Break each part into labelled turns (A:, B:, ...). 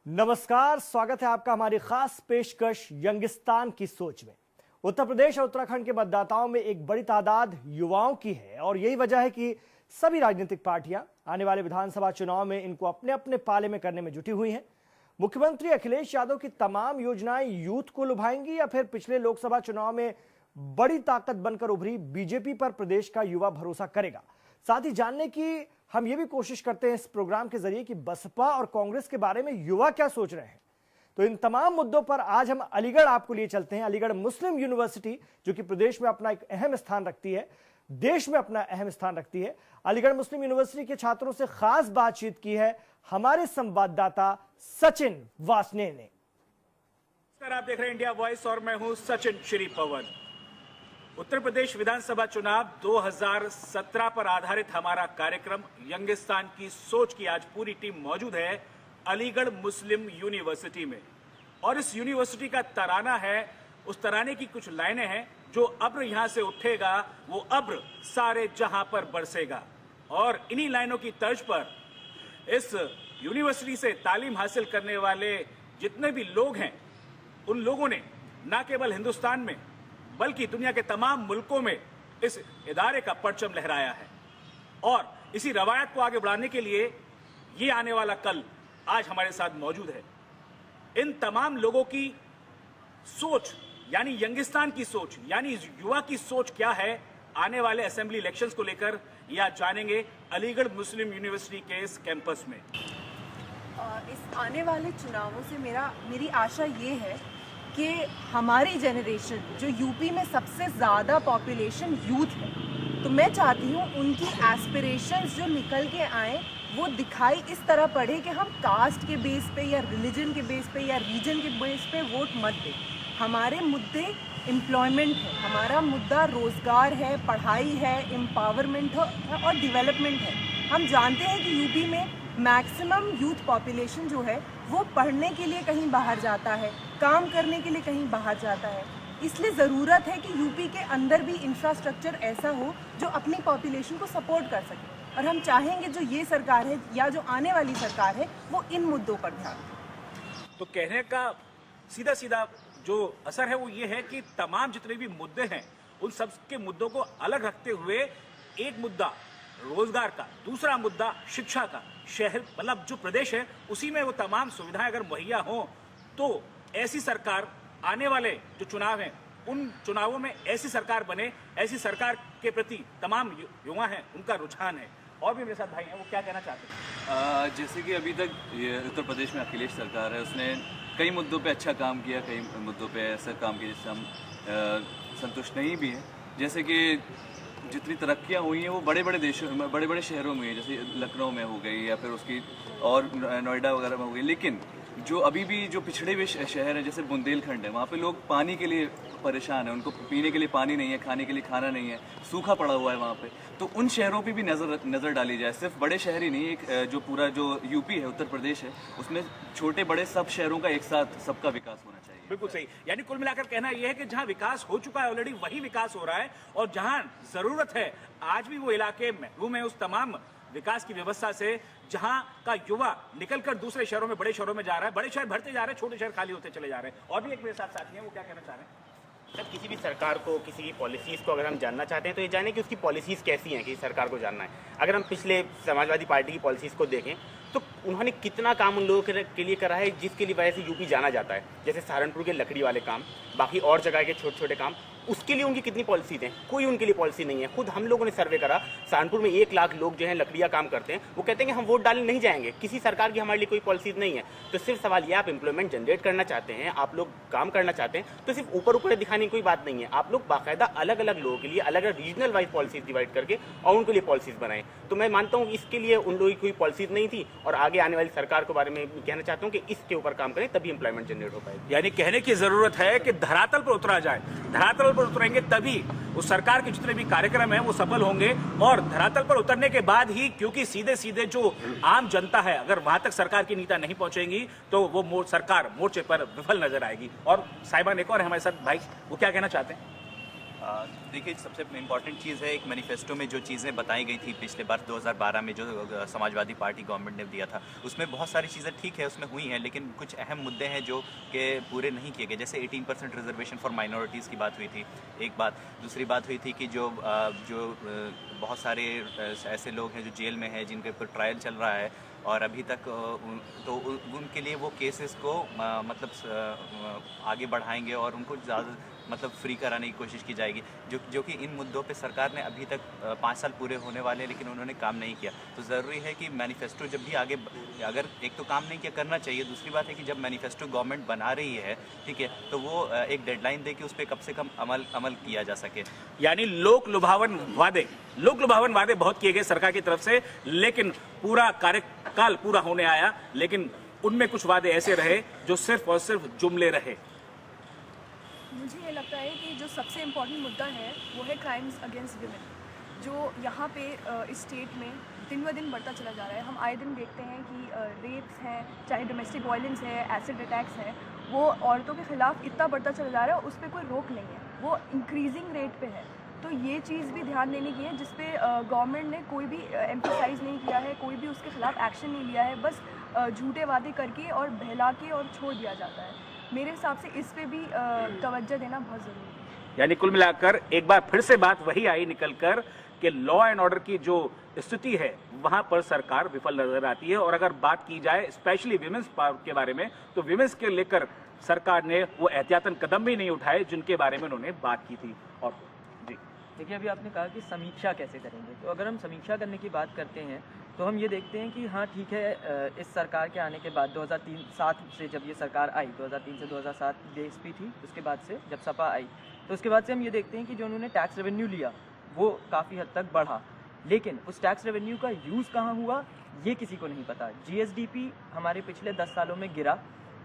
A: नमस्कार, स्वागत है आपका हमारी खास पेशकश यंगिस्तान की सोच में। उत्तर प्रदेश और उत्तराखंड के मतदाताओं में एक बड़ी तादाद युवाओं की है और यही वजह है कि सभी राजनीतिक पार्टियां आने वाले विधानसभा चुनाव में इनको अपने अपने पाले में करने में जुटी हुई हैं। मुख्यमंत्री अखिलेश यादव की तमाम योजनाएं यूथ को लुभाएंगी या फिर पिछले लोकसभा चुनाव में बड़ी ताकत बनकर उभरी बीजेपी पर प्रदेश का युवा भरोसा करेगा। साथ ही जानने की हम ये भी कोशिश करते हैं इस प्रोग्राम के जरिए कि बसपा और कांग्रेस के बारे में युवा क्या सोच रहे हैं। तो इन तमाम मुद्दों पर आज हम अलीगढ़ आपको लिए चलते हैं। अलीगढ़ मुस्लिम यूनिवर्सिटी जो कि प्रदेश में अपना एक अहम स्थान रखती है, देश में अपना अहम स्थान रखती है। अलीगढ़ मुस्लिम यूनिवर्सिटी के छात्रों से खास बातचीत की है हमारे संवाददाता सचिन वासने ने।
B: आप देख रहे हैं इंडिया वॉइस और मैं हूं सचिन श्री पवन। उत्तर प्रदेश विधानसभा चुनाव 2017 पर आधारित हमारा कार्यक्रम यंगिस्तान की सोच की आज पूरी टीम मौजूद है अलीगढ़ मुस्लिम यूनिवर्सिटी में। और इस यूनिवर्सिटी का तराना है, उस तराने की कुछ लाइनें हैं, जो अब्र यहां से उठेगा वो अब्र सारे जहां पर बरसेगा। और इन्हीं लाइनों की तर्ज पर इस यूनिवर्सिटी से तालीम हासिल करने वाले जितने भी लोग हैं, उन लोगों ने न केवल हिंदुस्तान में बल्कि दुनिया के तमाम मुल्कों में इस इदारे का परचम लहराया है। और इसी रवायत को आगे बढ़ाने के लिए ये आने वाला कल आज हमारे साथ मौजूद है। इन तमाम लोगों की सोच यानी यंगिस्तान की सोच यानी युवा की सोच क्या है आने वाले असेंबली इलेक्शंस को लेकर, ये आज जानेंगे अलीगढ़ मुस्लिम यूनिवर्सिटी के इस कैंपस में।
C: इस आने वाले चुनावों से मेरी आशा ये है कि हमारी जनरेशन जो यूपी में सबसे ज़्यादा पॉपुलेशन यूथ है, तो मैं चाहती हूँ उनकी एस्पिरेशंस जो निकल के आए वो दिखाई इस तरह पड़े कि हम कास्ट के बेस पे या रिलीजन के बेस पे या रीजन के बेस पे वोट मत दें। हमारे मुद्दे एम्प्लॉयमेंट है, हमारा मुद्दा रोज़गार है, पढ़ाई है, एम्पावरमेंट है और डेवलपमेंट है। हम जानते हैं कि यूपी में मैक्सिमम यूथ पॉपुलेशन जो है वो पढ़ने के लिए कहीं बाहर जाता है, काम करने के लिए कहीं बाहर जाता है। इसलिए ज़रूरत है कि यूपी के अंदर भी इंफ्रास्ट्रक्चर ऐसा हो जो अपनी पॉपुलेशन को सपोर्ट कर सके। और हम चाहेंगे जो ये सरकार है या जो आने वाली सरकार है वो इन मुद्दों पर ध्यान दे।
B: तो कहने का सीधा सीधा जो असर है वो ये है कि तमाम जितने भी मुद्दे हैं उन सब के मुद्दों को अलग रखते हुए एक मुद्दा रोजगार का, दूसरा मुद्दा शिक्षा का, शहर मतलब जो प्रदेश है उसी में वो तमाम सुविधाएं अगर मुहैया हों तो ऐसी सरकार आने वाले जो चुनाव हैं उन चुनावों में ऐसी सरकार बने, ऐसी सरकार के प्रति तमाम युवा हैं उनका रुझान है। और भी मेरे साथ भाई हैं, वो क्या कहना चाहते हैं?
D: जैसे कि अभी तक ये उत्तर प्रदेश में अखिलेश सरकार है, उसने कई मुद्दों पे अच्छा काम किया, कई मुद्दों पे ऐसा काम किया जिससे हम संतुष्ट नहीं भी हैं। जैसे कि जितनी तरक्कियाँ हुई हैं वो बड़े बड़े देशों में, बड़े बड़े शहरों में, जैसे लखनऊ में हो गई या फिर उसकी और नोएडा वगैरह में हो गई। लेकिन जो अभी भी जो पिछड़े हुए शहर हैं जैसे बुंदेलखंड है, वहाँ पे लोग पानी के लिए परेशान हैं, उनको पीने के लिए पानी नहीं है, खाने के लिए खाना नहीं है, सूखा पड़ा हुआ है वहाँ पे। तो उन शहरों पे भी नज़र डाली जाए। सिर्फ बड़े शहर ही नहीं, एक जो पूरा जो यूपी है, उत्तर प्रदेश है, उसमें छोटे बड़े सब शहरों का एक साथ सबका विकास होना चाहिए।
B: बिल्कुल सही। यानी कुल मिलाकर कहना यह है कि जहां विकास हो चुका है ऑलरेडी वही विकास हो रहा है, और जहां जरूरत है आज भी वो इलाके महरूम है उस तमाम विकास की व्यवस्था से, जहां का युवा निकलकर दूसरे शहरों में, बड़े शहरों में जा रहा है। बड़े शहर भरते जा रहे हैं, छोटे शहर खाली होते चले जा रहे हैं। और भी एक मेरे साथ साथी हैं, वो क्या कहना चाह रहे हैं?
E: जब किसी भी सरकार को, किसी की पॉलिसीज़ को अगर हम जानना चाहते हैं तो ये जाने कि उसकी पॉलिसीज़ कैसी हैं, कि सरकार को जानना है। अगर हम पिछले समाजवादी पार्टी की पॉलिसीज़ को देखें तो उन्होंने कितना काम उन लोगों के लिए करा है जिसके लिए वजह से यूपी जाना जाता है। जैसे सहारनपुर के लकड़ी वाले काम, बाकी और जगह के छोटे छोटे काम, उसके लिए उनकी कितनी पॉलिसीज हैं? कोई उनके लिए पॉलिसी नहीं है। खुद हम लोगों ने सर्वे करा, सहारनपुर में 1 लाख लोग जो हैं लकड़ियाँ काम करते हैं, वो कहते हैं कि हम वोट डालने नहीं जाएंगे, किसी सरकार की हमारे लिए कोई पॉलिसीज नहीं है। तो सिर्फ सवाल ये, आप एम्प्लॉयमेंट जनरेट करना चाहते हैं, आप लोग काम करना चाहते हैं, तो सिर्फ ऊपर ऊपर दिखाने की कोई बात नहीं है। आप लोग बाकायदा अलग अलग लोगों के लिए अलग अलग रीजनल वाइज पॉलिसीज डिवाइड करके और उनके लिए पॉलिसीज बनाएं। तो मैं मानता हूँ इसके लिए उन लोगों की कोई पॉलिसीज नहीं थी, और आगे आने वाली सरकार के बारे में कहना चाहता हूँ कि इसके ऊपर काम करें, तभी एम्प्लॉयमेंट जनरेट हो पाएगी।
B: यानी कहने की जरूरत है कि धरातल पर उतरा जाए, धरातल पर उतरेंगे तभी उस सरकार के जितने भी कार्यक्रम हैं वो सफल होंगे। और धरातल पर उतरने के बाद ही, क्योंकि सीधे सीधे जो आम जनता है अगर वहां तक सरकार की नीतियां नहीं पहुंचेंगी तो वो सरकार मोर्चे पर विफल नजर आएगी। और साहिबान एक और हमारे साथ भाई, वो क्या कहना चाहते हैं?
F: देखिए, सबसे इम्पॉर्टेंट चीज़ है, एक मैनिफेस्टो में जो चीज़ें बताई गई थी पिछले बार 2012 में जो समाजवादी पार्टी गवर्नमेंट ने दिया था, उसमें बहुत सारी चीज़ें ठीक है उसमें हुई हैं, लेकिन कुछ अहम मुद्दे हैं जो कि पूरे नहीं किए गए। जैसे 18% रिजर्वेशन फॉर माइनॉरिटीज़ की बात हुई थी, एक बात। दूसरी बात हुई थी कि जो बहुत सारे ऐसे लोग हैं जो जेल में हैं, जिनके ऊपर ट्रायल चल रहा है और अभी तक तो उनके लिए वो केसेस को आगे बढ़ाएंगे और उनको ज़्यादा फ्री कराने की कोशिश की जाएगी, जो कि इन मुद्दों पे सरकार ने अभी तक 5 साल पूरे होने वाले हैं, लेकिन उन्होंने काम नहीं किया। तो ज़रूरी है कि मैनिफेस्टो जब भी आगे, अगर एक तो काम नहीं किया, करना चाहिए। दूसरी बात है कि जब मैनिफेस्टो गवर्नमेंट बना रही है, ठीक है, तो वो एक डेडलाइन दे कि उस पर कम से कम अमल किया जा सके।
B: यानी लोक लुभावन वादे बहुत किए गए सरकार की तरफ से, लेकिन पूरा कार्यकाल पूरा होने आया, लेकिन उनमें कुछ वादे ऐसे रहे जो सिर्फ और सिर्फ जुमले रहे।
G: मुझे ये लगता है कि जो सबसे इम्पॉर्टेंट मुद्दा है वो है क्राइम्स अगेंस्ट विमेन, जो यहाँ पे इस स्टेट में दिन ब दिन बढ़ता चला जा रहा है। हम आए दिन देखते हैं कि रेप्स हैं, चाहे डोमेस्टिक वायलेंस है, एसिड अटैक्स हैं, वो औरतों के ख़िलाफ़ इतना बढ़ता चला जा रहा है, उस पर कोई रोक नहीं है, वो इंक्रीजिंग रेट पे है। तो ये चीज़ भी ध्यान देने की है, जिस पे गवर्नमेंट ने कोई भी एम्फसाइज़ नहीं किया है, कोई भी उसके ख़िलाफ़ एक्शन नहीं लिया है, बस झूठे वादे करके और बहला के और छोड़ दिया जाता है। मेरे हिसाब से इस पे भी तवज्जो देना बहुत ज़रूरी है।
B: यानी कुल मिलाकर एक बार फिर से बात वही आई निकलकर कि लॉ एंड ऑर्डर की जो स्थिति है वहां पर सरकार विफल नजर आती है। और अगर बात की जाए स्पेशली विमेंस के बारे में, तो विमेंस के लेकर सरकार ने वो एहतियातन कदम भी नहीं उठाए जिनके बारे में उन्होंने बात की थी। और जी
H: देखिए, अभी आपने कहा कि समीक्षा कैसे करेंगे, तो अगर हम समीक्षा करने की बात करते हैं तो हम ये देखते हैं कि हाँ ठीक है, इस सरकार के आने के बाद 2003-7 से जब ये सरकार आई, 2003 से 2007 बीएसपी थी, उसके बाद से जब सपा आई, तो उसके बाद से हम ये देखते हैं कि जो उन्होंने टैक्स रेवेन्यू लिया वो काफ़ी हद तक बढ़ा, लेकिन उस टैक्स रेवेन्यू का यूज़ कहाँ हुआ ये किसी को नहीं पता। जीएसडीपी हमारे पिछले 10 सालों में गिरा।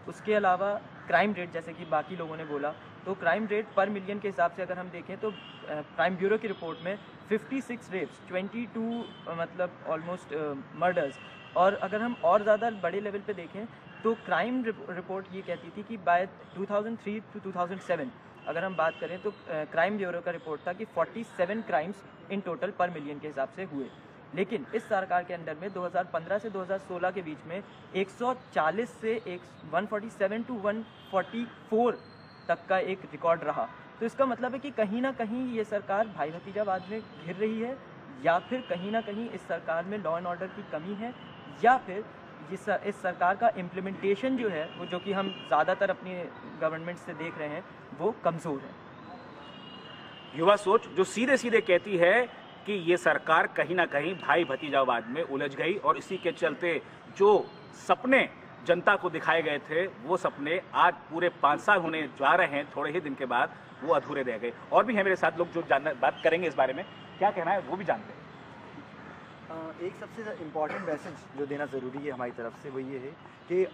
H: उसके अलावा क्राइम रेट, जैसे कि बाकी लोगों ने बोला, तो क्राइम रेट पर मिलियन के हिसाब से अगर हम देखें तो क्राइम ब्यूरो की रिपोर्ट में 56 रेप्स, 22 ऑलमोस्ट मर्डर्स, और अगर हम और ज़्यादा बड़े लेवल पे देखें तो क्राइम रिपोर्ट ये कहती थी कि बाय 2003 to 2007 अगर हम बात करें तो क्राइम ब्यूरो का रिपोर्ट था कि 47 क्राइम्स इन टोटल पर मिलियन के हिसाब से हुए। लेकिन इस सरकार के अंडर में 2015 से 2016 के बीच में 140 से 147 to 144 तक का एक रिकॉर्ड रहा। तो इसका मतलब है कि कहीं ना कहीं ये सरकार भाई भतीजावाद में घिर रही है, या फिर कहीं ना कहीं इस सरकार में लॉ एंड ऑर्डर की कमी है, या फिर इस सरकार का इम्प्लीमेंटेशन जो है वो, जो कि हम ज़्यादातर अपनी गवर्नमेंट से देख रहे हैं, वो कमज़ोर है।
B: युवा सोच जो सीधे सीधे कहती है कि ये सरकार कहीं ना कहीं भाई भतीजावाद में उलझ गई, और इसी के चलते जो सपने जनता को दिखाए गए थे वो सपने आज पूरे 5 साल होने जा रहे हैं, थोड़े ही दिन के बाद वो अधूरे रह गए। और भी है मेरे साथ लोग जो बात करेंगे इस बारे में, क्या कहना है वो भी जानते हैं।
I: एक सबसे इम्पॉर्टेंट मैसेज जो देना ज़रूरी है हमारी तरफ से वो ये है कि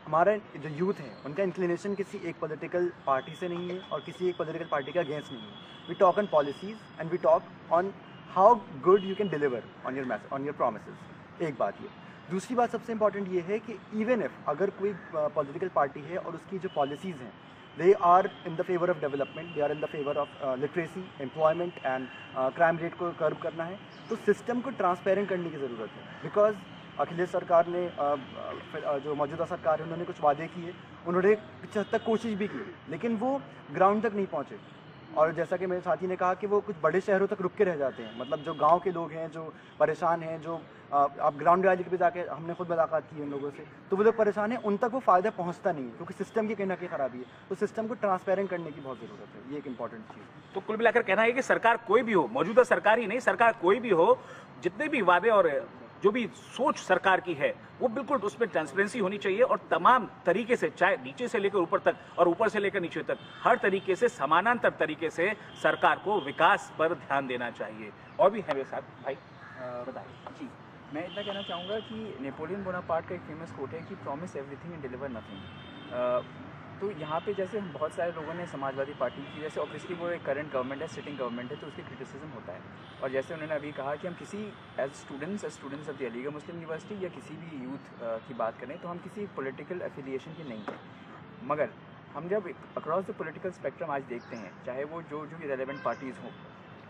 I: हमारा जो यूथ है उनका इंक्लिनेशन किसी एक पॉलिटिकल पार्टी से नहीं है और किसी एक पॉलिटिकल पार्टी के अगेंस्ट नहीं है। We talk on policies and we talk on how good you can deliver on your promises. एक बात ये। दूसरी बात सबसे इंपॉर्टेंट ये है कि इवन इफ अगर कोई पॉलिटिकल पार्टी है और उसकी जो पॉलिसीज़ हैं they are in the favor of development, they are in the favor of literacy, employment and crime rate को कर्व करना है, तो सिस्टम को ट्रांसपेरेंट करने की ज़रूरत है। बिकॉज अखिलेश सरकार ने जो मौजूदा सरकार है उन्होंने कुछ वादे किए, उन्होंने कुछ हद तक कोशिश भी की, लेकिन वो ग्राउंड तक नहीं पहुँचे। और जैसा कि मेरे साथी ने कहा कि वो कुछ बड़े शहरों तक रुक के रह जाते हैं, मतलब जो गांव के लोग हैं जो परेशान हैं, जो आप ग्राउंड रियलिटी पे जाके हमने खुद मुलाकात की उन लोगों से, तो वो लोग परेशान हैं, उन तक वो फ़ायदा पहुंचता नहीं है क्योंकि सिस्टम की कहीं ना कहीं खराबी है। तो सिस्टम को ट्रांसपेरेंट करने की बहुत ज़रूरत है, ये एक इंपॉर्टेंट चीज़।
B: तो कुल मिलाकर कहना है कि सरकार कोई भी हो, मौजूदा सरकार ही नहीं, सरकार कोई भी हो, जितने भी वादे और जो भी सोच सरकार की है वो बिल्कुल उसमें ट्रांसपेरेंसी होनी चाहिए, और तमाम तरीके से, चाहे नीचे से लेकर ऊपर तक और ऊपर से लेकर नीचे तक, हर तरीके से समानांतर तरीके से सरकार को विकास पर ध्यान देना चाहिए। और भी है मेरे साथ भाई, बताइए।
J: जी, मैं इतना कहना चाहूँगा कि नेपोलियन बोनापार्ट का एक फेमस कोट है कि promise everything and deliver nothing. तो यहाँ पे जैसे बहुत सारे लोगों ने समाजवादी पार्टी की, जैसे ऑब्वियसली वो एक करंट गवर्नमेंट है, सिटिंग गवर्नमेंट है, तो उसकी क्रिटिसिज्म होता है। और जैसे उन्होंने अभी कहा कि हम किसी as students of the Aligarh Muslim University या किसी भी यूथ की बात करें तो हम किसी पॉलिटिकल एफिलिएशन के नहीं हैं, मगर हम जब अक्रॉस द पॉलिटिकल स्पेक्ट्रम आज देखते हैं, चाहे वो जो भी रेलेवेंट पार्टीज़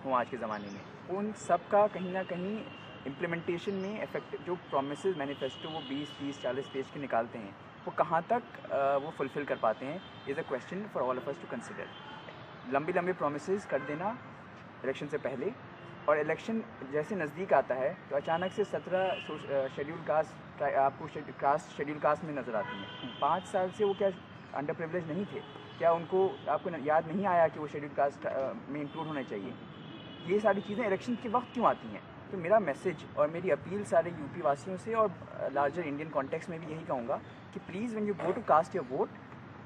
J: हों आज के ज़माने में, उन सब का कहीं ना कहीं इम्प्लीमेंटेशन में इफेक्टिव जो प्रोमिसेस मैनिफेस्टो वो 20-30-40 पेज के निकालते हैं, वो कहाँ तक वो फुलफ़िल कर पाते हैं is a question for all of us to consider. लंबी प्रोमिसेस कर देना इलेक्शन से पहले, और इलेक्शन जैसे नज़दीक आता है तो अचानक से 17 शेड्यूल कास्ट आपको शेड्यूल कास्ट में नज़र आती हैं। 5 साल से वो क्या अंडर प्रिविलेज नहीं थे? क्या उनको आपको याद नहीं आया कि वो शेड्यूल कास्ट में इंक्लूड होने चाहिए? ये सारी चीज़ें इलेक्शन के वक्त क्यों आती हैं? तो मेरा मैसेज और मेरी अपील सारे यूपी वासियों से और लार्जर इंडियन कॉन्टेक्स्ट में भी यही कहूँगा कि please when you go to cast your vote,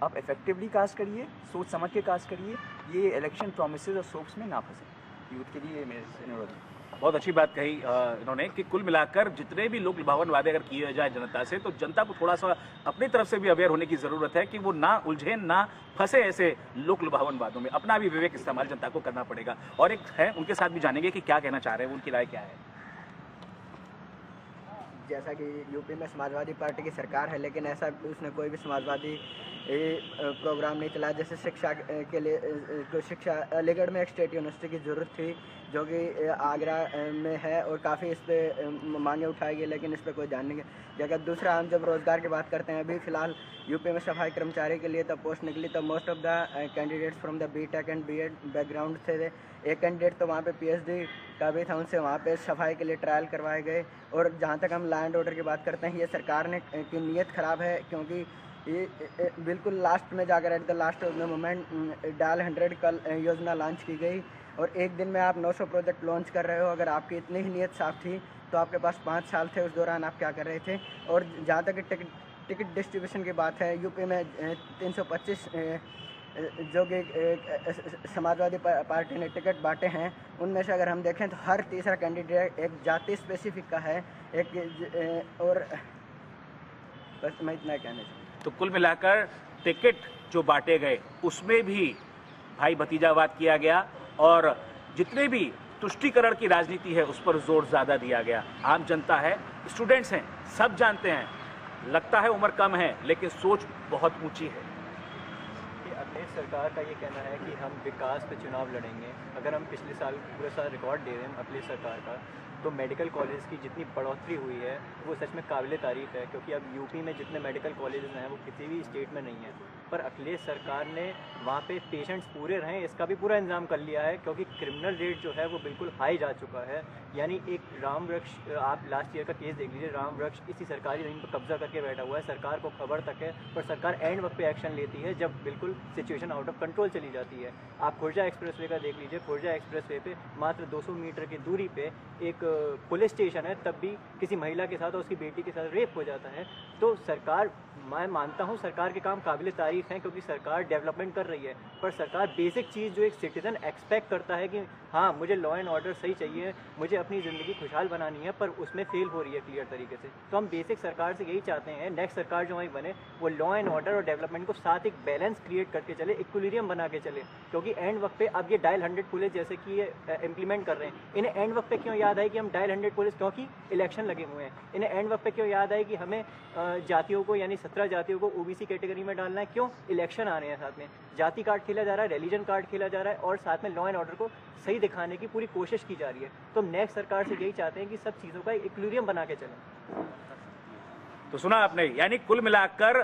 J: आप इफेक्टिवली कास्ट करिए, सोच समझ के कास्ट करिए, ये इलेक्शन प्रोमिसेस और सोप्स में ना फंसे। यूथ के लिए मेरे अनुरोध है।
B: बहुत अच्छी बात कही इन्होंने कि कुल मिलाकर जितने भी लोक लुभावन वादे अगर किए जाए जनता से, तो जनता को थोड़ा सा अपनी तरफ से भी अवेयर होने की जरूरत है कि वो ना उलझे, ना फंसे ऐसे लोक लुभावन वादों में। अपना भी विवेक इस्तेमाल जनता को करना पड़ेगा। और एक है, उनके साथ भी जानेंगे कि क्या कहना चाह रहे हैं, उनकी राय क्या है।
K: जैसा कि यूपी में समाजवादी पार्टी की सरकार है, लेकिन ऐसा उसने कोई भी समाजवादी प्रोग्राम नहीं चलाया। जैसे शिक्षा के लिए शिक्षा अलीगढ़ में एक स्टेट यूनिवर्सिटी की ज़रूरत थी, जो कि आगरा में है, और काफ़ी इस पर मांगे उठाई गई, लेकिन इस पर कोई ध्यान नहीं जगह। दूसरा, हम जब रोज़गार की बात करते हैं, अभी फ़िलहाल यूपी में सफाई कर्मचारी के लिए तब पोस्ट निकली, तो most of the candidates from the BTech and BEd background थे। एक कैंडिडेट तो वहाँ पे पीएचडी का भी था, उनसे वहाँ पे सफाई के लिए ट्रायल करवाए गए। और जहाँ तक हम लैंड ऑर्डर की बात करते हैं, ये सरकार ने की नीयत ख़राब है, क्योंकि ये बिल्कुल लास्ट में जाकर at the last of the moment dial 100 कल योजना लॉन्च की गई, और एक दिन में आप 900 प्रोजेक्ट लॉन्च कर रहे हो। अगर आपकी इतनी ही नीयत साफ थी तो आपके पास 5 साल थे, उस दौरान आप क्या कर रहे थे। और जहाँ तक टिकट डिस्ट्रीब्यूशन की बात है, यूपी में 325 जो कि समाजवादी पार्टी ने टिकट बांटे हैं, उनमें से अगर हम देखें तो हर तीसरा कैंडिडेट एक जाति स्पेसिफिक का है, और बस मैं इतना कहना चाहूँगा।
B: तो कुल मिलाकर टिकट जो बांटे गए उसमें भी भाई भतीजावाद किया गया, और जितने भी तुष्टीकरण की राजनीति है उस पर जोर ज़्यादा दिया गया। आम जनता है, स्टूडेंट्स हैं, सब जानते हैं, लगता है उम्र कम है लेकिन सोच बहुत ऊंची है।
I: अखिलेश सरकार का ये कहना है कि हम विकास पे चुनाव लड़ेंगे। अगर हम पिछले साल पूरे साल रिकॉर्ड दे रहे हैं अखिलेश सरकार का, तो मेडिकल कॉलेज की जितनी बढ़ोतरी हुई है वो सच में काबिल तारीफ़ है, क्योंकि अब यूपी में जितने मेडिकल कॉलेजेस हैं वो किसी भी स्टेट में नहीं है। पर अखिलेश सरकार ने वहाँ पे पेशेंट्स पूरे रहें इसका भी पूरा इंतजाम कर लिया है, क्योंकि क्रिमिनल रेट जो है वो बिल्कुल हाई जा चुका है। यानी एक राम वृक्ष, आप लास्ट ईयर का केस देख लीजिए, राम वृक्ष इसी सरकारी ज़मीन पर कब्जा करके बैठा हुआ है, सरकार को खबर तक है, पर सरकार एंड वक्त पे एक्शन लेती है जब बिल्कुल सिचुएशन आउट ऑफ कंट्रोल चली जाती है। आप खुर्जा एक्सप्रेसवे का देख लीजिए, खुर्जा एक्सप्रेसवे पे मात्र 200 मीटर की दूरी पे एक पुलिस स्टेशन है, तब भी किसी महिला के साथ और उसकी बेटी के साथ रेप हो जाता है। तो सरकार, मैं मानता हूँ सरकार के काम काबिल तारीफ़ हैं, क्योंकि सरकार डेवलपमेंट कर रही है, पर सरकार बेसिक चीज़ जो एक सिटीज़न एक्सपेक्ट करता है कि हाँ मुझे लॉ एंड ऑर्डर सही चाहिए, मुझे अपनी ज़िंदगी खुशहाल बनानी है, पर उसमें फेल हो रही है क्लियर तरीके से। तो हम बेसिक सरकार से यही चाहते हैं, नेक्स्ट सरकार जो हमारी बने वो लॉ एंड ऑर्डर और डेवलपमेंट को साथ एक बैलेंस क्रिएट करके चले, इक्विलिब्रियम बना के चले। क्योंकि एंड वक्त पे अब ये डायल 100 पुलिस जैसे कि ये इम्प्लीमेंट कर रहे हैं, इन्हें एंड वक्त पे क्यों याद आए कि हम डायल 100 पुलिस, क्योंकि इलेक्शन लगे हुए हैं, इन्हें एंड वक्त पे क्यों याद आए कि हमें जातियों को यानी 17 जातियों को ओबीसी कैटेगरी में डालना है, क्यों इलेक्शन आ रहे हैं, साथ में जाति कार्ड खेला जा रहा है, रिलीजन कार्ड खेला जा रहा है, और साथ में लॉ एंड ऑर्डर को सही दिखाने की पूरी कोशिश की जा रही है। तो हम नेक्स्ट सरकार से यही चाहते हैं कि सब चीज़ों का इक्विलिब्रियम बना के चलें।
B: तो सुना आपने, यानी कुल मिलाकर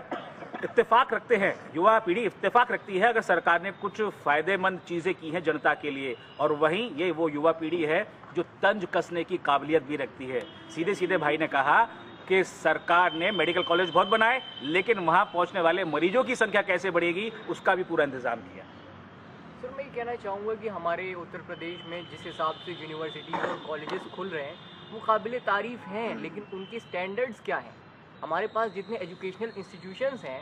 B: इत्तेफाक रखते हैं, युवा पीढ़ी इत्तेफाक रखती है अगर सरकार ने कुछ फायदेमंद चीजें की हैं जनता के लिए, और वहीं ये वो युवा पीढ़ी है जो तंज कसने की काबिलियत भी रखती है। सीधे सीधे भाई ने कहा कि सरकार ने मेडिकल कॉलेज बहुत बनाए, लेकिन वहां पहुंचने वाले मरीजों की संख्या कैसे बढ़ेगी उसका भी पूरा इंतजाम किया।
H: सर मैं ये कहना चाहूँगा कि हमारे उत्तर प्रदेश में जिस हिसाब से यूनिवर्सिटीज़ और कॉलेजेस खुल रहे हैं वो काबिल तारीफ़ हैं, लेकिन उनके स्टैंडर्ड्स क्या हैं? हमारे पास जितने एजुकेशनल इंस्टीट्यूशंस हैं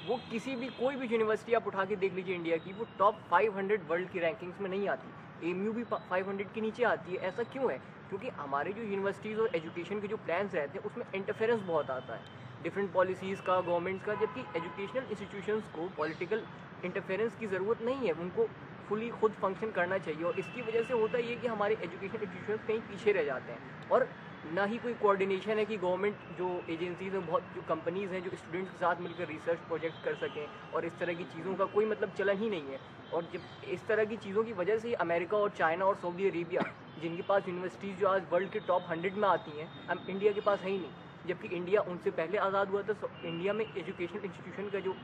H: वो किसी भी कोई भी यूनिवर्सिटी आप उठा के देख लीजिए इंडिया की, वो टॉप 500 वर्ल्ड की रैंकिंग्स में नहीं आती। एमयू भी 500 के नीचे आती है। ऐसा क्यों है? क्योंकि हमारे जो यूनिवर्सिटीज़ और एजुकेशन के जो प्लान्स रहते हैं उसमें इंटरफेरेंस बहुत आता है डिफरेंट पॉलिसीज़ का, गवर्नमेंट्स का, जबकि एजुकेशनल इंस्टीट्यूशंस को पॉलिटिकल इंटरफेरेंस की ज़रूरत नहीं है, उनको फुली खुद फंक्शन करना चाहिए। और इसकी वजह से होता ये कि हमारे एजुकेशन इंस्टीट्यूशंस कहीं पीछे रह जाते हैं। और ना ही कोई कोऑर्डिनेशन है कि गवर्नमेंट जो एजेंसीज हैं, बहुत जो कंपनीज़ हैं जो स्टूडेंट्स के साथ मिलकर रिसर्च प्रोजेक्ट कर सकें, और इस तरह की चीज़ों का कोई मतलब चलन ही नहीं है। और जब इस तरह की चीज़ों की वजह से अमेरिका और चाइना और सऊदी अरेबिया, जिनके पास यूनिवर्सिटीज़ जो आज वर्ल्ड के टॉप 100 में आती हैं, अब इंडिया के पास है ही नहीं, जबकि इंडिया उनसे पहले आज़ाद हुआ था। इंडिया में एजुकेशन इंस्टीट्यूशन का जो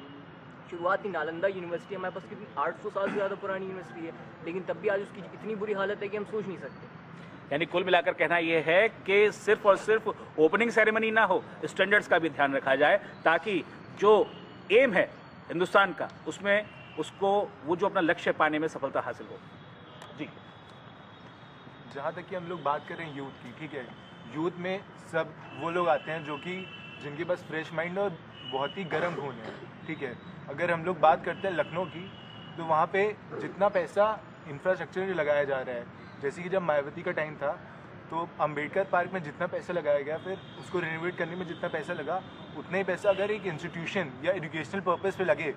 H: शुरुआत थी, नालंदा यूनिवर्सिटी हमारे पास कितनी 800 साल से ज़्यादा पुरानी यूनिवर्सिटी है, लेकिन तब भी आज उसकी इतनी बुरी हालत है कि हम सोच नहीं सकते।
B: यानी कुल मिलाकर कहना यह है कि सिर्फ और सिर्फ ओपनिंग सेरेमनी ना हो, स्टैंडर्ड्स का भी ध्यान रखा जाए, ताकि जो एम है हिंदुस्तान का उसमें उसको वो जो अपना लक्ष्य पाने में सफलता हासिल हो। जी,
L: जहाँ तक कि हम लोग बात कर रहे हैं यूथ की, ठीक है, यूथ में सब वो लोग आते हैं जो कि जिनके पास फ्रेश माइंड और बहुत ही गर्म खून है, ठीक है। अगर हम लोग बात करते हैं लखनऊ की, तो वहाँ पे जितना पैसा इंफ्रास्ट्रक्चर में लगाया जा रहा है, जैसे कि जब मायावती का टाइम था तो अंबेडकर पार्क में जितना पैसा लगाया गया, फिर उसको रिनोवेट करने में जितना पैसा लगा, उतना ही पैसा अगर एक इंस्टीट्यूशन या एजुकेशनल पर्पस पे लगे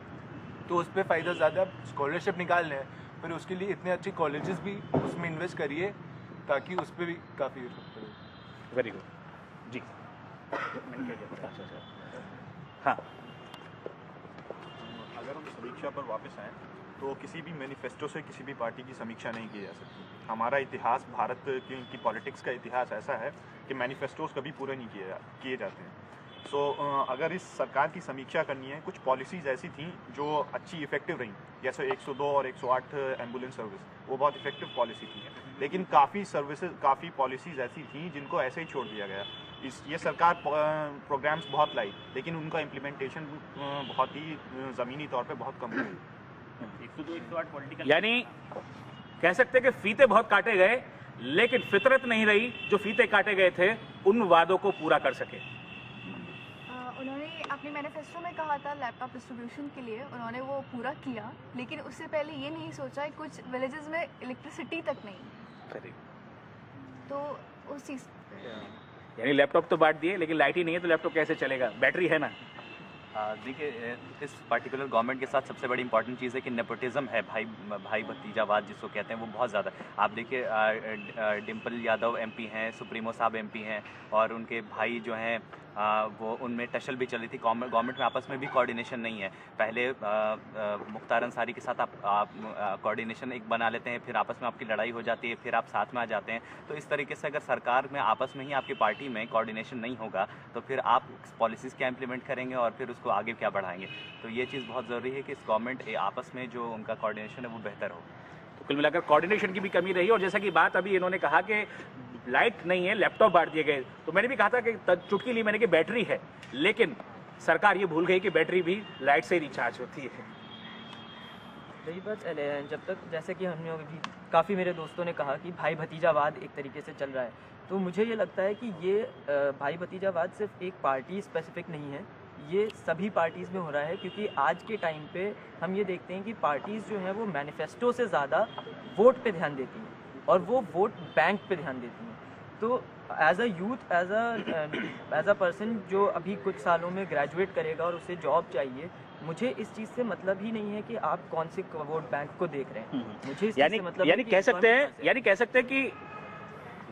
L: तो उस पर फ़ायदा ज़्यादा। स्कॉलरशिप निकालना है, फिर उसके लिए इतने अच्छे कॉलेजेस भी उसमें इन्वेस्ट करिए ताकि उस पर भी काफ़ी इफेक्ट पड़े।
B: Very good. जी, हाँ,
M: अगर हम समीक्षा पर वापस आएँ तो किसी भी मैनिफेस्टो से किसी भी पार्टी की समीक्षा नहीं की जा सकती। हमारा इतिहास, भारत की पॉलिटिक्स का इतिहास ऐसा है कि मैनिफेस्टोस कभी पूरे नहीं किए जाते हैं। सो अगर इस सरकार की समीक्षा करनी है, कुछ पॉलिसीज़ ऐसी थी जो अच्छी इफेक्टिव रहीं, जैसे 102 और 108 एम्बुलेंस सर्विस, वो बहुत इफेक्टिव पॉलिसी थी, लेकिन काफ़ी पॉलिसीज़ ऐसी थी जिनको ऐसे ही छोड़ दिया गया। ये सरकार प्रोग्राम्स बहुत लाई, लेकिन उनका इम्प्लीमेंटेशन बहुत ही ज़मीनी तौर पे बहुत कम हुई।
B: यानी कह सकते कि फीते बहुत काटे गए, लेकिन फितरत नहीं रही जो फीते काटे गए थे उन वादों को पूरा कर सके।
G: उन्होंने अपने मैनिफेस्टो में कहा था लैपटॉप डिस्ट्रीब्यूशन के लिए, उन्होंने वो पूरा किया, लेकिन उससे पहले ये नहीं सोचा कुछ विलेजेस में इलेक्ट्रिसिटी तक नहीं, तो उस चीज़
B: यानी लैपटॉप तो बांट दिए, लेकिन लाइट ही नहीं है तो लैपटॉप कैसे चलेगा, बैटरी है ना।
F: देखिए, इस पार्टिकुलर गवर्नमेंट के साथ सबसे बड़ी इंपॉर्टेंट चीज़ है कि नेपोटिज्म है, भाई भतीजावाद जिसको कहते हैं, वो बहुत ज़्यादा। आप देखिए, डिम्पल यादव एमपी हैं, सुप्रीमो साहब एमपी हैं, और उनके भाई जो हैं वो उनमें टशल भी चली थी। गवर्नमेंट में आपस में भी कोऑर्डिनेशन नहीं है। पहले मुख्तार अंसारी के साथ आप कोऑर्डिनेशन एक बना लेते हैं, फिर आपस में आपकी लड़ाई हो जाती है, फिर आप साथ में आ जाते हैं। तो इस तरीके से अगर सरकार में आपस में ही आपकी पार्टी में कोऑर्डिनेशन नहीं होगा तो फिर आप पॉलिसीज़ क्या इंप्लीमेंट करेंगे और फिर उसको आगे क्या बढ़ाएंगे। तो ये चीज़ बहुत ज़रूरी है कि इस गवर्नमेंट आपस में जो उनका कोऑर्डिनेशन है वो बेहतर हो।
B: तो कुल मिलाकर कोऑर्डिनेशन की भी कमी रही, और जैसा कि बात अभी इन्होंने कहा कि लाइट नहीं है, लैपटॉप बांट दिए गए, तो मैंने भी कहा था कि चुटकी ली मैंने कि बैटरी है, लेकिन सरकार ये भूल गई कि बैटरी भी लाइट से रिचार्ज होती है।
H: रही बात, जब तक जैसे कि हमने अभी काफ़ी मेरे दोस्तों ने कहा कि भाई भतीजावाद एक तरीके से चल रहा है, तो मुझे ये लगता है कि ये भाई भतीजावाद सिर्फ एक पार्टी स्पेसिफिक नहीं है, ये सभी पार्टीज़ में हो रहा है। क्योंकि आज के टाइम पे हम ये देखते हैं कि पार्टीज़ जो हैं वो मैनिफेस्टो से ज़्यादा वोट पे ध्यान देती हैं, और वो वोट बैंक पे ध्यान देती हैं। तो as a youth, as a person जो अभी कुछ सालों में ग्रेजुएट करेगा और उसे जॉब चाहिए, मुझे इस चीज़ से मतलब ही नहीं है कि आप कौन से वोट बैंक को देख रहे हैं। मुझे इस चीज़ से मतलब
B: यानी कह सकते हैं कि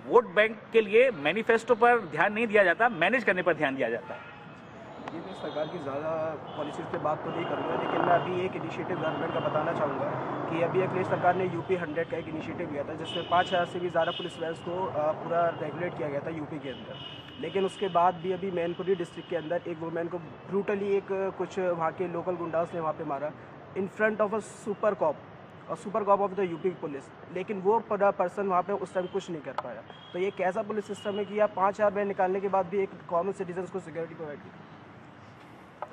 B: वोट बैंक के लिए मैनिफेस्टो पर ध्यान नहीं दिया जाता, मैनेज करने पर ध्यान दिया जाता है।
N: ये मैं सरकार की ज़्यादा पॉलिसीज़ पे बात तो नहीं करूँगा, लेकिन मैं अभी एक इनिशिएटिव गवर्नमेंट का बताना चाहूँगा कि अभी अखिलेश सरकार ने यूपी 100 का एक इनिशिएटिव लिया था, जिसमें 5000 से भी ज़्यादा पुलिस वैन्स को पूरा रेगुलेट किया गया था यूपी के अंदर। लेकिन उसके बाद भी अभी मैनपुरी डिस्ट्रिक्ट के अंदर एक वुमेन को ब्रूटली कुछ वहाँ के लोकल गुंडास ने वहाँ पे मारा in front of a super cop of the UP police, लेकिन वो पर्सन वहाँ पे उस टाइम कुछ नहीं कर पाया। तो ये कैसा पुलिस सिस्टम है कि आप 5000 वैन निकालने के बाद भी एक कॉमन सिटीजन को सिक्योरिटी प्रोवाइड की।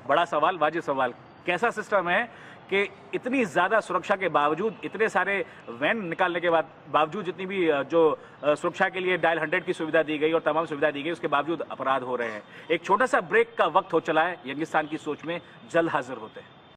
B: बड़ा सवाल, वाजिब सवाल, कैसा सिस्टम है कि इतनी ज़्यादा सुरक्षा के बावजूद, इतने सारे वैन निकालने के बावजूद, जितनी भी जो सुरक्षा के लिए डायल 100 की सुविधा दी गई और तमाम सुविधा दी गई, उसके बावजूद अपराध हो रहे हैं। एक छोटा सा ब्रेक का वक्त हो चला है, यंगिस्तान की सोच में जल्द हाजिर होते हैं।